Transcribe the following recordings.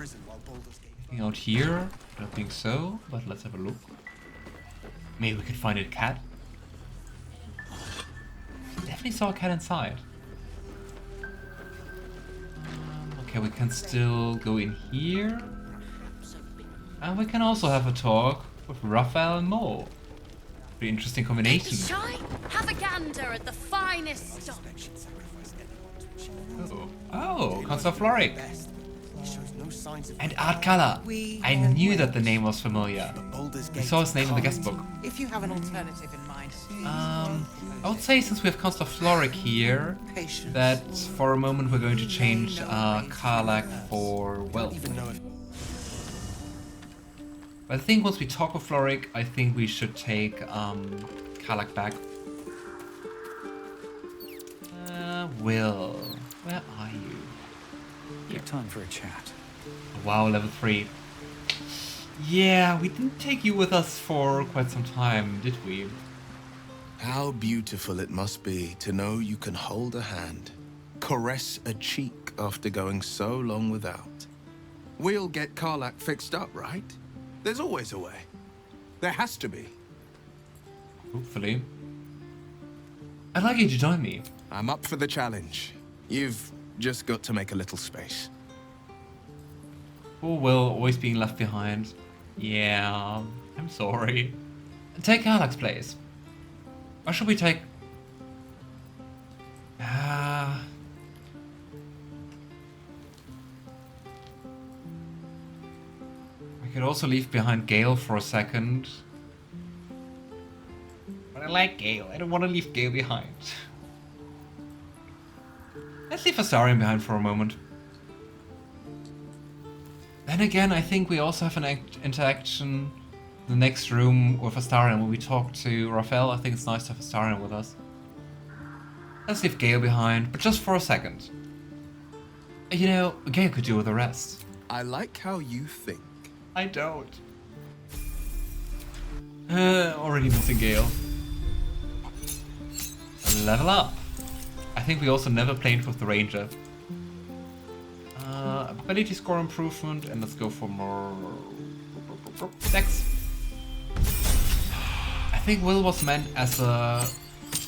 Anything out here? I don't think so, but let's have a look. Maybe we could find a cat. Definitely saw a cat inside. Okay, we can still go in here. And we can also have a talk with Raphael and Mo. Pretty interesting combination. Have a gander at the finest stock. Oh, Consul Floric. And Art Color. I knew that the name was familiar. We saw his name in the guest book. If you have an alternative in mind. I would say since we have Consul Floric here, that for a moment we're going to change Karlach for Wyll. But I think once we talk with Floric, I think we should take Karlach back. Wyll, where are you? Your time for a chat. Wow, level 3. Yeah, we didn't take you with us for quite some time, did we? How beautiful it must be to know you can hold a hand, caress a cheek after going so long without. We'll get Karlach fixed up, right? There's always a way. There has to be. Hopefully. I'd like you to join me. I'm up for the challenge. You've just got to make a little space. Poor Wyll, always being left behind. Yeah, I'm sorry. Take Karlach's place. Or should we take... I could also leave behind Gale for a second. But I like Gale. I don't want to leave Gale behind. Let's leave Astarion behind for a moment. Then again, I think we also have an interaction in the next room with Astarion. When we talk to Raphael, I think it's nice to have Astarion with us. Let's leave Gale behind, but just for a second. You know, Gale could do with the rest. I like how you think. I don't. Already missing Gale. Level up. I think we also never played with the Ranger. Ability score improvement, and let's go for more dex. I think Wyll was meant as a,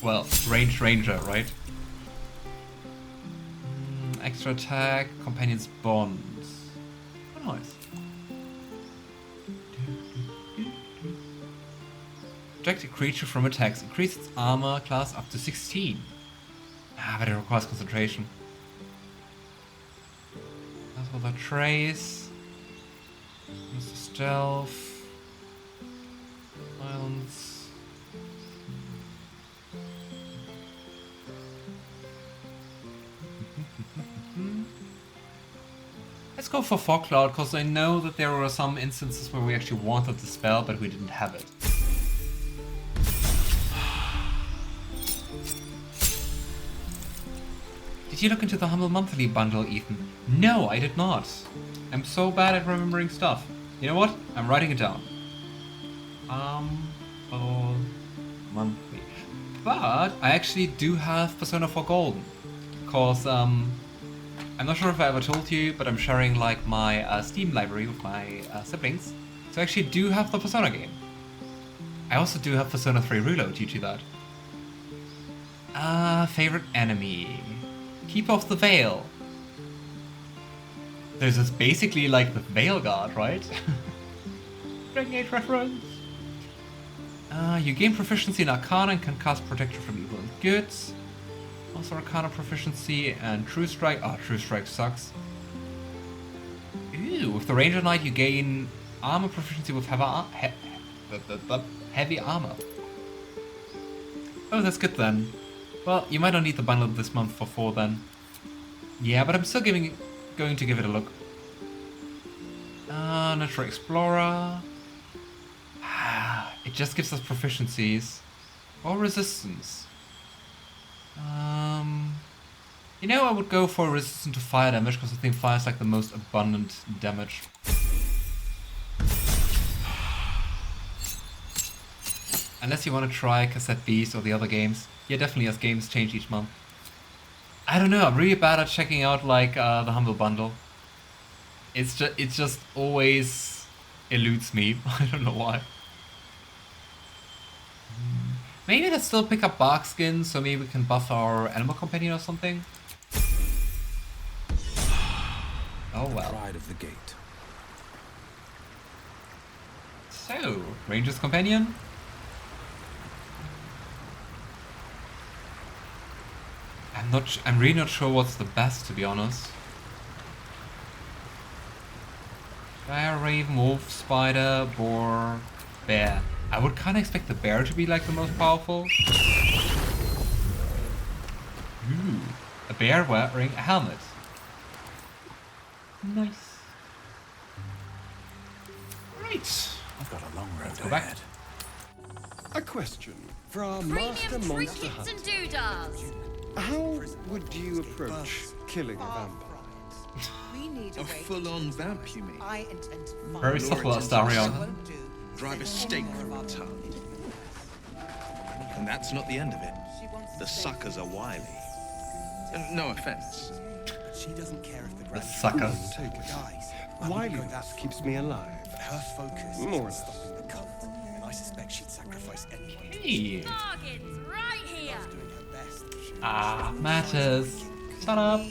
well, ranged ranger, right? Extra attack, companions bonds. Oh, nice. Protect a creature from attacks. Increase its armor class up to 16. But it requires concentration. That's for the trace. Mr. Stealth. Silence. Let's go for Fog Cloud, because I know that there were some instances where we actually wanted the spell, but we didn't have it. Did you look into the Humble Monthly bundle, Ethan? No, I did not. I'm so bad at remembering stuff. You know what? I'm writing it down. Humble Monthly. But I actually do have Persona 4 Golden. Because, I'm not sure if I ever told you, but I'm sharing like my Steam library with my siblings. So I actually do have the Persona game. I also do have Persona 3 Reload due to that. Favorite enemy. Keeper of the Veil. This is basically like the Veil Guard, right? Dragon Age reference. You gain proficiency in Arcana and can cast Protection from Evil and Good. Also Arcana proficiency and True Strike. Oh, True Strike sucks. Ew, with the Ranger Knight you gain armor proficiency with heavy armor. Oh, that's good then. Well, you might not need the bundle this month for 4 then. Yeah, but I'm still going to give it a look. Natural Explorer. It just gives us proficiencies. Or resistance. You know, I would go for resistance to fire damage, because I think fire is like the most abundant damage. Unless you want to try Cassette Beast or the other games. Yeah, definitely, as games change each month. I don't know, I'm really bad at checking out like the Humble Bundle. it just always eludes me. I don't know why. Maybe let's still pick up bark skin, so maybe we can buff our animal companion or something. Oh well. Pride of the gate. So, Ranger's companion. I'm really not sure what's the best, to be honest. Bear, raven, wolf, spider, boar, bear. I would kind of expect the bear to be like the most powerful. Ooh, a bear wearing a helmet. Nice. Right. I've got a long road Go back. ahead. A question for our master Premium monster trinkets hunter. and doodahs. How would you approach killing a vampire? We need A full-on vamp, you mean? I intend to find Very subtle, Astarion. won't do. Drive a stake through its heart. And that's not the end of it. The suckers are wily. No offense. She doesn't care if the The grand sucker. Take it. dies. Wiliness keeps me alive. But her focus More is or on less. stopping the cult, and I suspect she'd sacrifice anyone Hey. Bargains right here. doing her best. Ah, matters. Shut up.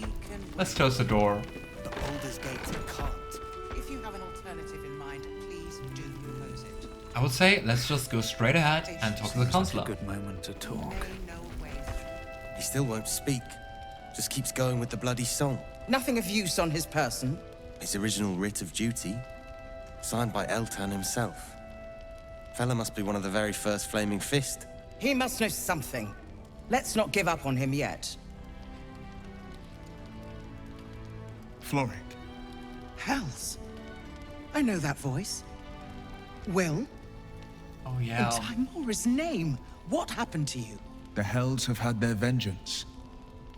Let's close the door. But Baldur's Gate's a cult. If you have an alternative in mind, please do propose it. I would say let's just go straight ahead and talk to the Such a counselor. good moment to talk. May know a way. He still won't speak. Just keeps going with the bloody song. Nothing of use on his person. His original writ of duty, signed by Eltan himself. Fella must be one of the very first Flaming Fist. He must know something. Let's not give up on him yet. Floric. Hells. I know that voice. Wyll? Oh yeah. In Timora's name. What happened to you? The Hells have had their vengeance.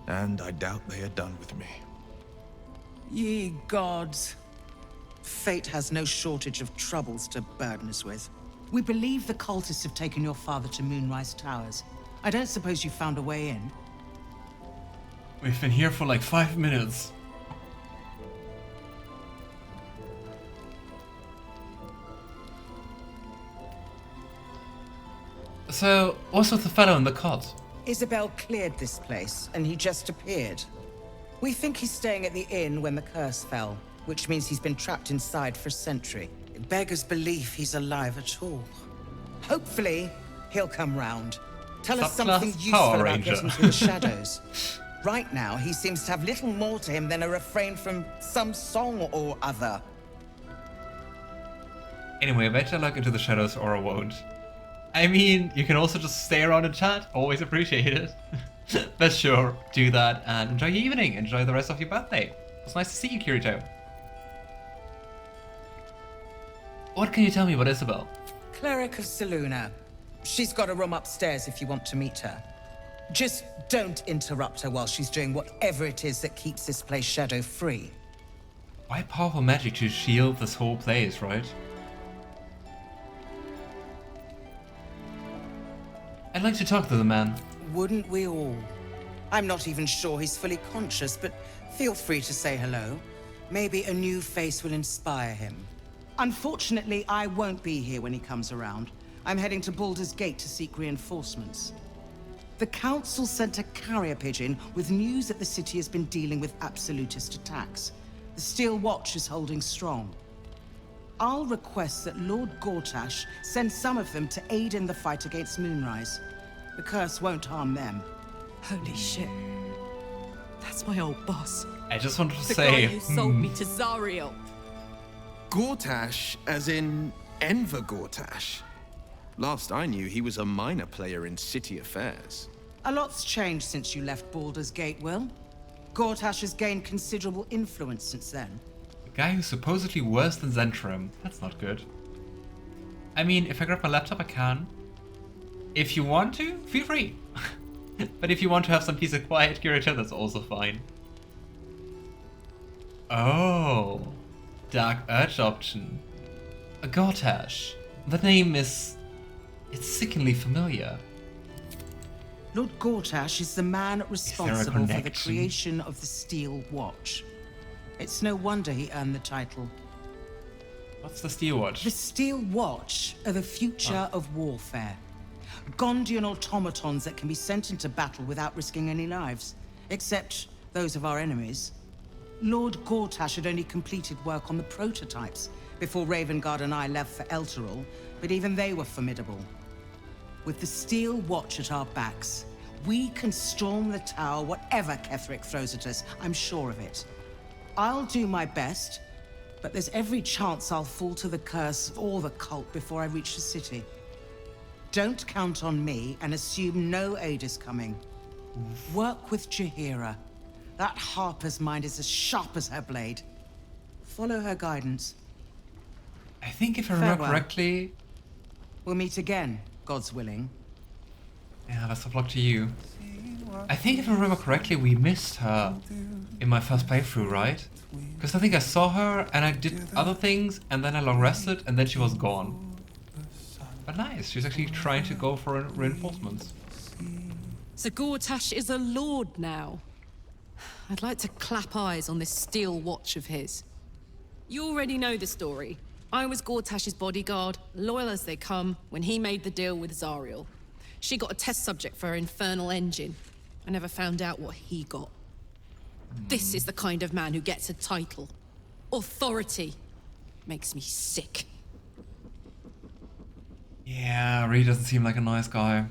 And I doubt they are done with me. Ye gods. Fate has no shortage of troubles to burden us with. We believe the cultists have taken your father to Moonrise Towers. I don't suppose you found a way in? We've been here for like 5 minutes. So, what's with the fellow in the cot? Isabel cleared this place, and he just appeared. We think he's staying at the inn when the curse fell, which means he's been trapped inside for a century. It beggars belief he's alive at all. Hopefully, he'll come round. Tell us Subclass something useful Power about Ranger. getting through the shadows. Right now, he seems to have little more to him than a refrain from some song or other. Anyway, better look into the shadows or I won't. I mean, you can also just stay around and chat. Always appreciate it. But sure, do that and enjoy your evening. Enjoy the rest of your birthday. It was nice to see you, Kirito. What can you tell me about Isabel? Cleric of Selûne. She's got a room upstairs if you want to meet her. Just don't interrupt her while she's doing whatever it is that keeps this place shadow-free. Why powerful magic to shield this whole place, right? I'd like to talk to the man. Wouldn't we all? I'm not even sure he's fully conscious, but feel free to say hello. Maybe a new face will inspire him. Unfortunately, I won't be here when he comes around. I'm heading to Baldur's Gate to seek reinforcements. The Council sent a carrier pigeon with news that the city has been dealing with absolutist attacks. The Steel Watch is holding strong. I'll request that Lord Gortash send some of them to aid in the fight against Moonrise. The curse won't harm them. Holy shit. That's my old boss. I just wanted to The say, guy who sold me to Zariel. Gortash, as in Enver Gortash. Last I knew, he was a minor player in city affairs. A lot's changed since you left Baldur's Gate, Wyll. Gortash has gained considerable influence since then. the guy who's supposedly worse than Zentrum. That's not good. I mean, if I grab my laptop, I can. If you want to, feel free. But if you want to have some peace and quiet, Kirito, that's also fine. Oh, Dark Urge option. A Gortash. The name is... it's sickeningly familiar. Lord Gortash is the man responsible for the connection? creation of the Steel Watch. It's no wonder he earned the title. What's the Steel Watch? The Steel Watch are the future of warfare. Gondian automatons that can be sent into battle without risking any lives, except those of our enemies. Lord Gortash had only completed work on the prototypes before Ravengard and I left for Elturel, but even they were formidable. With the Steel Watch at our backs, we can storm the tower whatever Ketheric throws at us, I'm sure of it. I'll do my best, but there's every chance I'll fall to the curse or the cult before I reach the city. Don't count on me and assume no aid is coming. Work with Jaheira. That Harper's mind is as sharp as her blade. Follow her guidance. I think if I remember Farewell. correctly... We'll meet again, God's willing. Yeah, best of luck to you. I think if I remember correctly, we missed her in my first playthrough, right? Because I think I saw her and I did other things and then I long rested and then she was gone. But nice, she's actually trying to go for reinforcements. So Gortash is a lord now. I'd like to clap eyes on this Steel Watch of his. You already know the story. I was Gortash's bodyguard, loyal as they come, when he made the deal with Zariel. She got a test subject for her infernal engine. I never found out what he got. This is the kind of man who gets a title. Authority. Makes me sick. Yeah, really doesn't seem like a nice guy.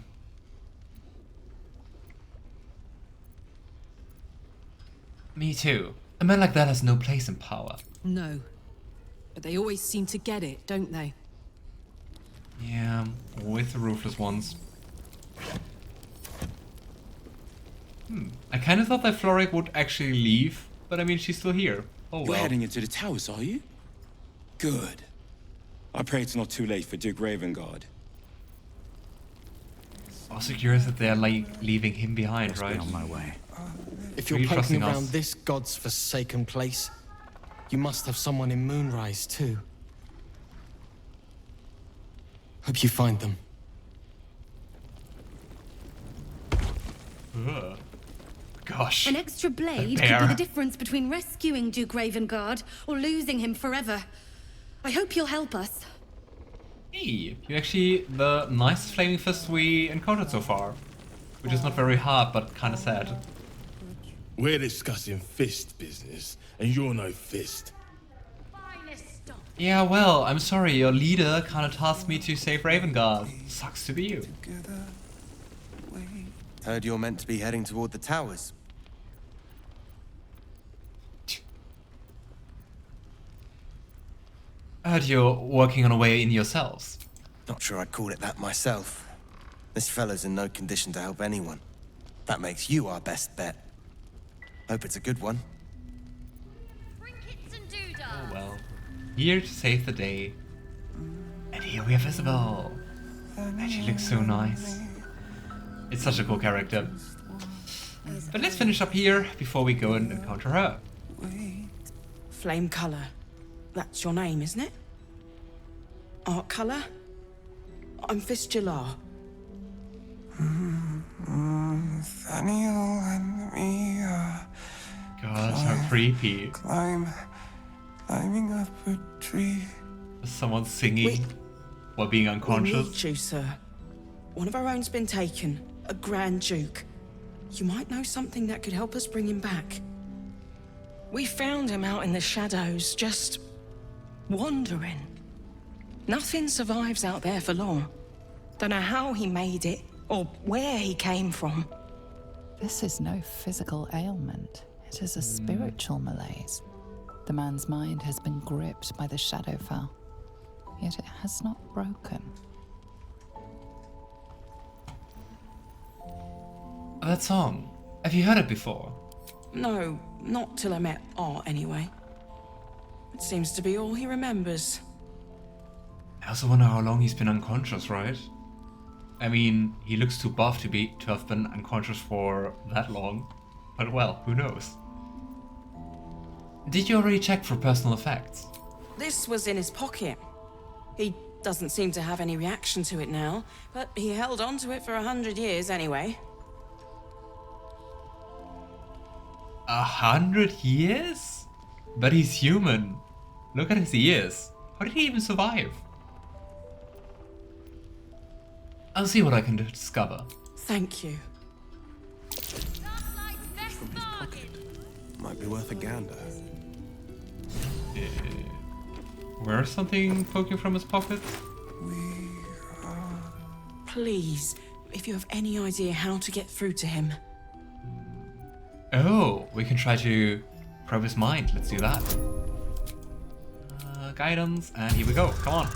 Me too. A man like that has no place in power. No. But they always seem to get it, don't they? Yeah, with the ruthless ones. I kind of thought that Floric would actually leave, but I mean, she's still here. Oh well. You're heading into the towers, are you? Good. I pray it's not too late for Duke Ravengard. Also curious that they're like leaving him behind, Must right? be on my way. If you're Really poking trusting around us? this god's forsaken place, you must have someone in Moonrise too. Hope you find them. Ugh. Gosh. An extra blade bear. could be the difference between rescuing Duke Ravengard or losing him forever. I hope you'll help us. Hey, you're actually the nicest flaming fist we encountered so far. Which is not very hard, but kind of sad. We're discussing fist business, and you're no fist. Yeah, well, I'm sorry, your leader kind of tasked me to save Ravengard. Sucks to be you. Heard you're meant to be heading toward the towers. I heard you're working on a way in yourselves. Not sure I'd call it that myself. This fellow's in no condition to help anyone. That makes you our best bet. Hope it's a good one. Trinkets and doodah. Oh well. Here to save the day. And here we have Isabel. And she looks so nice. It's such a cool character. But let's finish up here before we go and encounter her. Flame colour. That's your name, isn't it? Art colour? I'm Fistula. Nathaniel and me God, how creepy. climbing up a tree. Someone singing while being We unconscious. need you, sir. One of our own's been taken. A Grand Duke. You might know something that could help us bring him back. We found him out in the shadows, just wandering. Nothing survives out there for long. Don't know how he made it, or where he came from. This is no physical ailment. It is a spiritual malaise. The man's mind has been gripped by the Shadowfell, yet it has not broken. That song. Have you heard it before? No, not till I met Art, anyway. It seems to be all he remembers. I also wonder how long he's been unconscious, right? I mean, he looks too buff to have been unconscious for that long. But well, who knows? Did you already check for personal effects? This was in his pocket. He doesn't seem to have any reaction to it now, but he held on to it for 100 years anyway. 100 years? But he's human. Look at his ears. How did he even survive? I'll see what I can discover. Thank you. Might be worth a gander. Where's something poking from his pocket? Please, if you have any idea how to get through to him. Oh, we can try to probe his mind. Let's do that. Guidance, and here we go. Come on.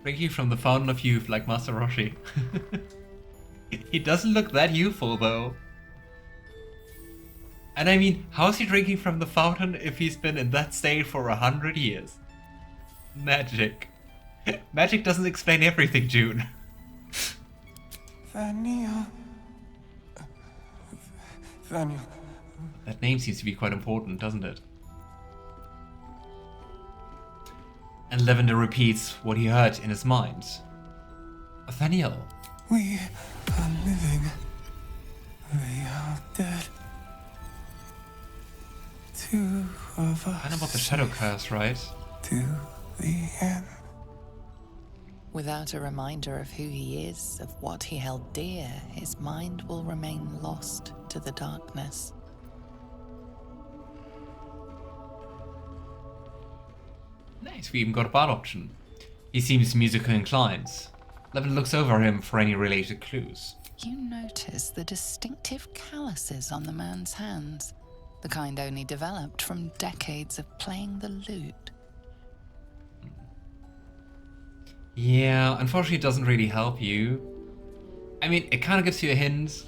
Drinking from the fountain of youth, like Master Roshi. He doesn't look that youthful, though. And I mean, how's he drinking from the fountain if he's been in that state for 100 years? Magic. Magic doesn't explain everything, June. Vaniel. Vaniel. That name seems to be quite important, doesn't it? And Lavender repeats what he heard in his mind. Nathaniel. We are living. We are dead. Two of us. And about the shadow curse, right? To the end. Without a reminder of who he is, of what he held dear, his mind will remain lost to the darkness. Nice, we even got a bard option. He seems musically inclined. Levin looks over him for any related clues. You notice the distinctive calluses on the man's hands, the kind only developed from decades of playing the lute. Yeah, unfortunately it doesn't really help you. I mean, it kind of gives you a hint,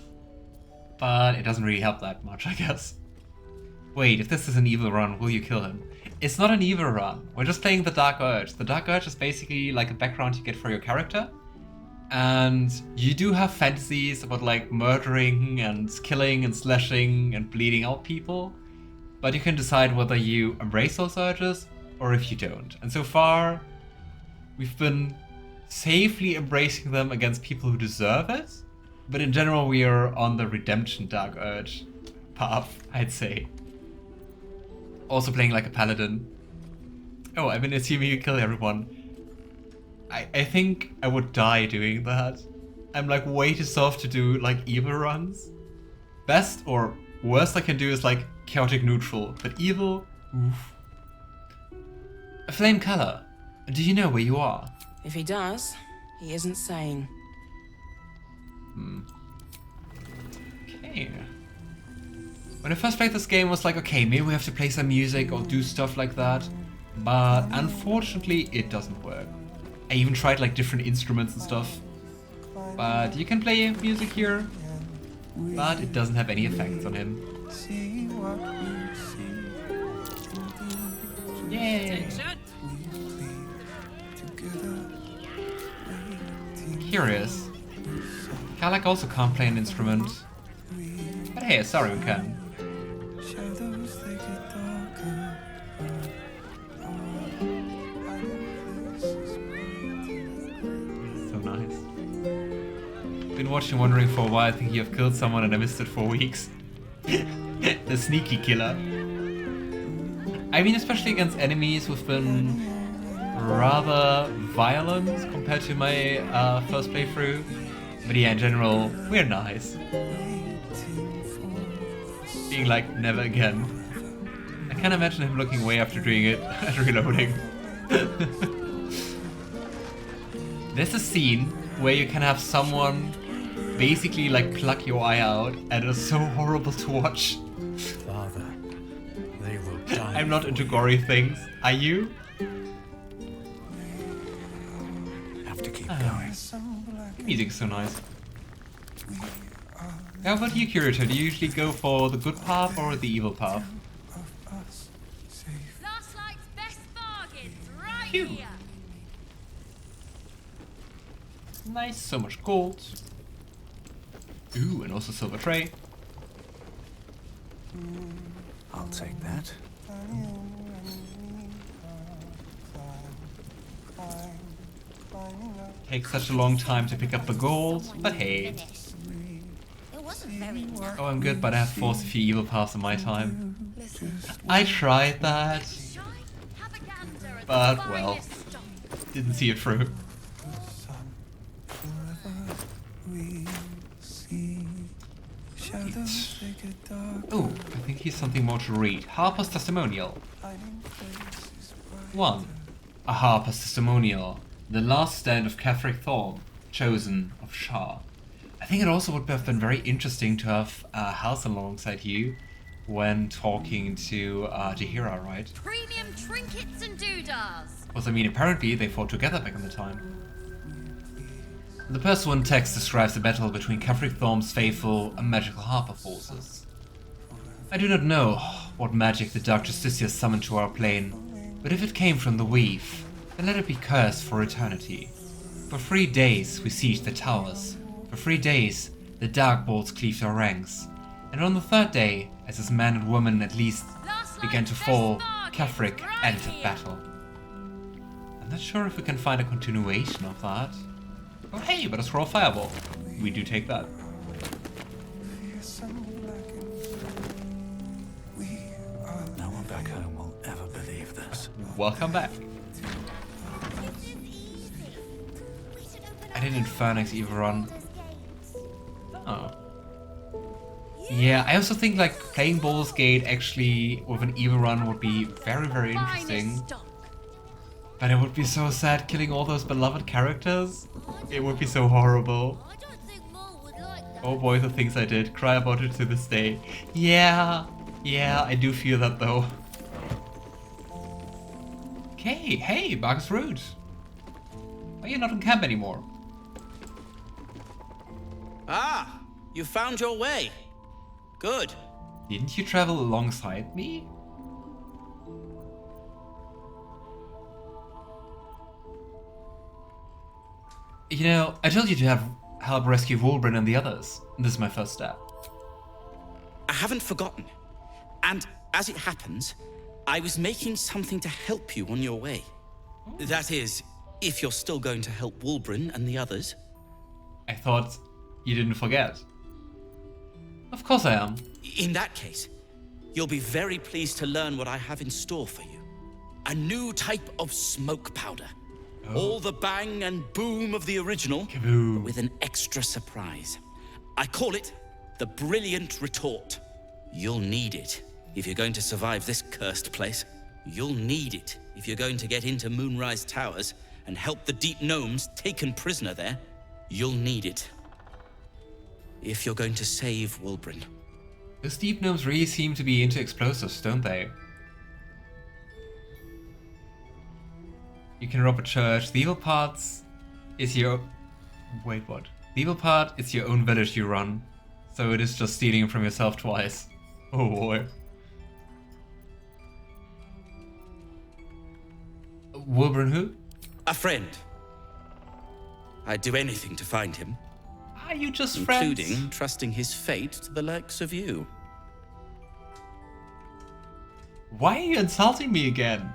but it doesn't really help that much, I guess. Wait, if this is an evil run, will you kill him? It's not an evil run. We're just playing the Dark Urge. The Dark Urge is basically like a background you get for your character. And you do have fantasies about like murdering and killing and slashing and bleeding out people. But you can decide whether you embrace those urges or if you don't. And so far, we've been safely embracing them against people who deserve it. But in general, we are on the redemption Dark Urge path, I'd say. Also playing like a paladin. Oh, I've been assuming you kill everyone. I think I would die doing that. I'm like way too soft to do like evil runs. Best or worst I can do is like chaotic neutral, but evil, oof. A flame color. Do you know where you are? If he does, he isn't sane. Okay. When I first played this game, I was like, okay, maybe we have to play some music or do stuff like that. But unfortunately, it doesn't work. I even tried like different instruments and stuff. But you can play music here, but it doesn't have any effects on him. Yay! Curious. Karlach also can't play an instrument. But hey, Astarion can. So nice. Been watching Wondering for a while, thinking you've killed someone and I missed it for weeks. The sneaky killer. I mean, especially against enemies who've been rather violent compared to my first playthrough. But yeah, in general, we're nice. Being like, never again. I can't imagine him looking away after doing it and reloading. There's a scene where you can have someone basically like pluck your eye out, and it's so horrible to watch. Father, they will die. I'm not into gory things. Are you? Have to keep going. The music's so nice. How about you, Curator? Do you usually go for the good path or the evil path? Last night's best bargains right Phew. here. Nice, so much gold. Ooh, and also silver tray. I'll take that. Takes such a long time to pick up the gold, but hey. It wasn't Oh, I'm good, but I have forced a few evil paths in my time. I tried that, but well, didn't see it through. Oh, I think here's something more to read. Harper's Testimonial. 1. A Harper's Testimonial. The last stand of Catherick Thorn, chosen of Shah. I think it also would have been very interesting to have Halsin alongside you when talking to Jaheira, right? Premium trinkets and doodahs. Because I mean, apparently they fought together back in the time. The Pursuant text describes the battle between Catherick Thorn's faithful and magical Harper forces. I do not know what magic the Dark Justiciar summoned to our plane, but if it came from the Weave, then let it be cursed for eternity. For 3 days we sieged the towers. For 3 days the dark bolts cleaved our ranks. And on the 3rd day, as his men and women at least began to fall, Catherick entered battle. I'm not sure if we can find a continuation of that. Oh hey, but a scroll fireball. We do take that. No one back home will ever believe this. Welcome back. I did Infernix Evil Run. Oh. Yeah, I also think like playing Baldur's Gate actually with an Evil Run would be very, very interesting. But it would be so sad killing all those beloved characters. It would be so horrible. Oh boy, the things I did. Cry about it to this day. Yeah, I do feel that though. Okay, hey, Bargus Root. Why are you not in camp anymore? Ah, you found your way. Good. Didn't you travel alongside me? You know, I told you to help rescue Wulbren and the others. This is my first step. I haven't forgotten. And as it happens, I was making something to help you on your way. That is, if you're still going to help Wulbren and the others. I thought you didn't forget. Of course I am. In that case, you'll be very pleased to learn what I have in store for you. A new type of smoke powder. Oh. All the bang and boom of the original, but with an extra surprise. I call it the Brilliant Retort. You'll need it if you're going to survive this cursed place. You'll need it if you're going to get into Moonrise Towers and help the Deep Gnomes taken prisoner there. You'll need it if you're going to save Wulbren. Those Deep Gnomes really seem to be into explosives, don't they? You can rob a church. The evil parts is your... Wait, what? The evil part is your own village you run. So it is just stealing from yourself twice. Oh boy. Wulbren who? A friend. I'd do anything to find him. Are you just friends? Including trusting his fate to the likes of you. Why are you insulting me again?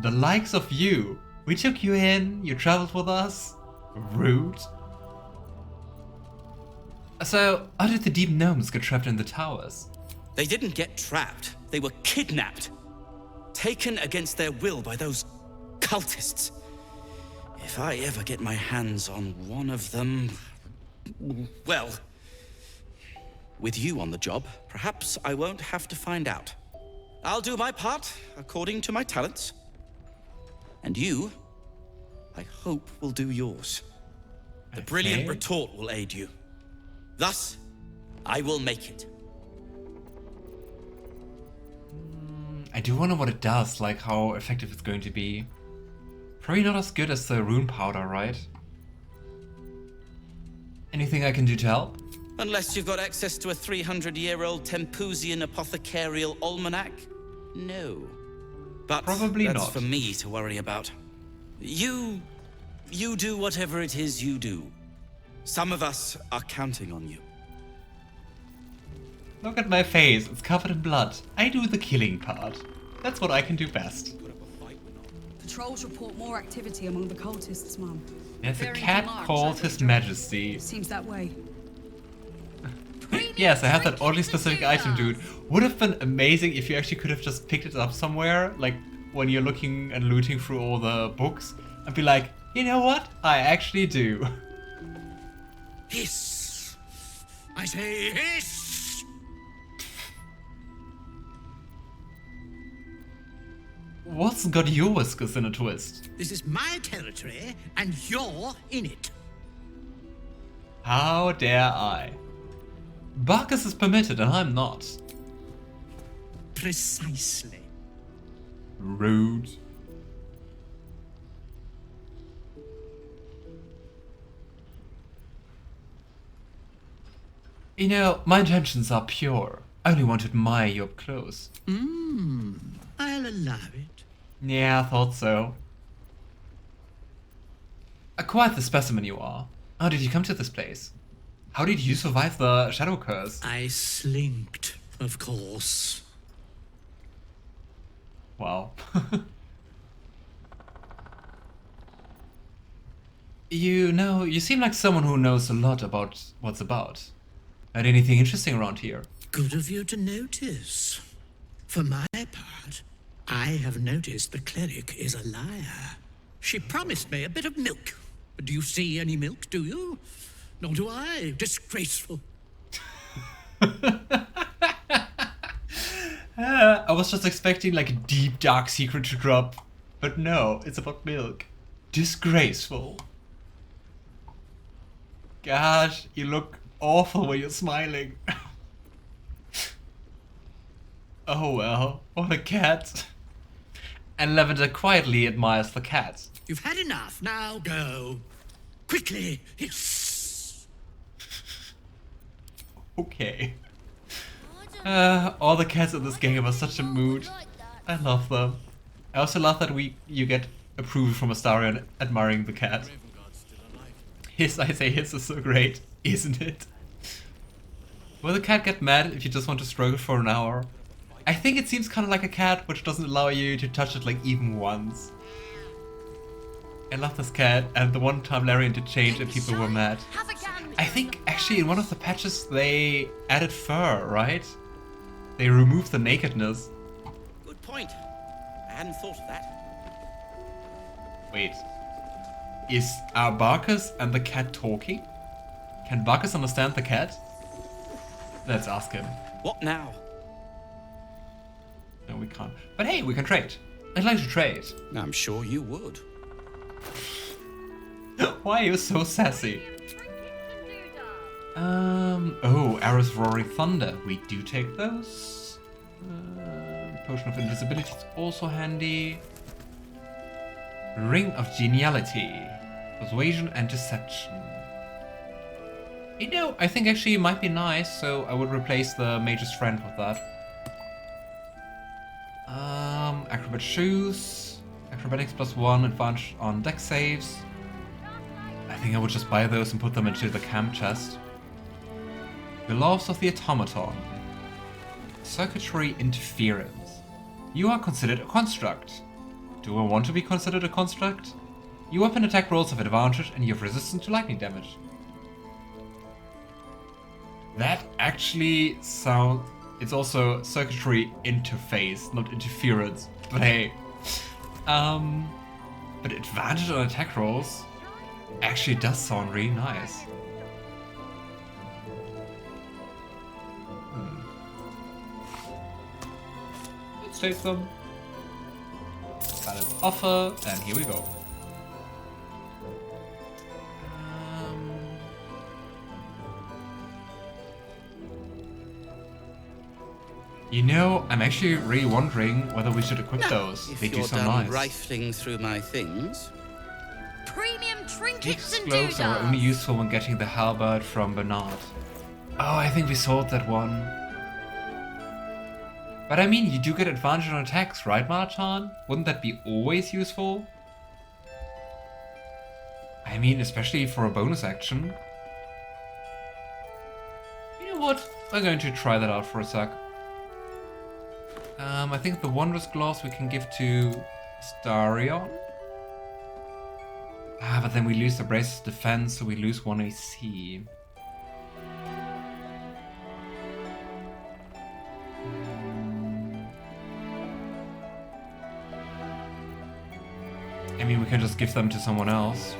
The likes of you. We took you in, you traveled with us. Rude. So, how did the Deep Gnomes get trapped in the towers? They didn't get trapped. They were kidnapped. Taken against their will by those cultists. If I ever get my hands on one of them... Well... With you on the job, perhaps I won't have to find out. I'll do my part, according to my talents. And you, I hope, will do yours. The Brilliant Retort will aid you. Thus, I will make it. I do wonder what it does, like how effective it's going to be. Probably not as good as the rune powder, right? Anything I can do to help? Unless you've got access to a 300-year-old Tempusian apothecarial almanac? No. But probably that's not for me to worry about. You do whatever it is you do. Some of us are counting on you. Look at my face, it's covered in blood. I do the killing part. That's what I can do best. Patrols report more activity among the cultists, Mum. There's a cat called His Majesty. Seems that way. Yes, I have that oddly specific item, dude. Would have been amazing if you actually could have just picked it up somewhere, like when you're looking and looting through all the books, and be like, you know what? I actually do. Hiss! I say hiss! What's got your whiskers in a twist? This is my territory, and you're in it. How dare I? Barkus is permitted and I'm not. Precisely. Rude. You know, my intentions are pure. I only want to admire you up close. I'll allow it. Yeah, I thought so. Quite the specimen you are. How did you come to this place? How did you survive the shadow curse? I slinked, of course. Wow. You know, you seem like someone who knows a lot about what's about. Heard anything interesting around here? Good of you to notice. For my part, I have noticed the cleric is a liar. She promised me a bit of milk. Do you see any milk, do you? Nor do I. Disgraceful. I was just expecting like a deep dark secret to drop. But no, it's about milk. Disgraceful. Gosh, you look awful when you're smiling. Oh well, what a cat. And Lavender quietly admires the cat. You've had enough. Now go. Quickly. Hiss. Okay. All the cats in this game are such a mood. I love them. I also love that you get approval from Astarion admiring the cat. His, I say his is so great, isn't it? Will the cat get mad if you just want to stroke it for an hour? I think it seems kind of like a cat, which doesn't allow you to touch it like even once. I love this cat, and the one time Larian did change and people were mad. I think actually in one of the patches they added fur, right? They removed the nakedness. Good point. I hadn't thought of that. Wait. Are Barkus and the cat talking? Can Barkus understand the cat? Let's ask him. What now? No, we can't. But hey, we can trade. I'd like to trade. I'm sure you would. Why are you so sassy? Oh, arrows of roaring thunder. We do take those. Potion of invisibility is also handy. Ring of geniality. Persuasion and deception. You know, I think actually it might be nice, so I would replace the Mage's Friend with that. Acrobat shoes. Acrobatics +1, advantage on dex saves. I think I would just buy those and put them into the camp chest. The Laws of the Automaton. Circuitry interference. You are considered a construct. Do I want to be considered a construct? Your weapon attack rolls have advantage and you have resistance to lightning damage. That actually sounds... It's also circuitry interface, not interference. But hey. But advantage on attack rolls actually does sound really nice. Let's take them. Valid offer, and here we go. You know, I'm actually really wondering whether we should equip those. If They do you're sound done nice. rifling through my things. Premium trinkets These and gloves are doodads. only useful when getting the halberd from Bernard. Oh, I think we sold that one. But I mean, you do get advantage on attacks, right, Marchan? Wouldn't that be always useful? I mean, especially for a bonus action. You know what? I'm going to try that out for a sec. I think the Wondrous Gloves we can give to Astarion. But then we lose the Brace's defense, so we lose 1 AC. I mean, we can just give them to someone else.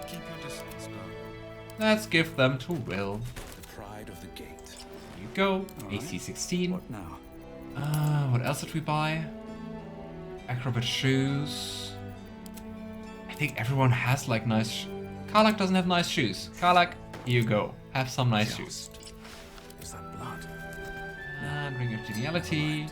Keep your distance, Let's give them to Wyll. The pride of the gate. There you go. AC 16. What now? What else did we buy? Acrobat shoes. I think everyone has like nice. Karlach doesn't have nice shoes. Karlach, here you go. Have some nice shoes. Is that blood? And Ring of Geniality.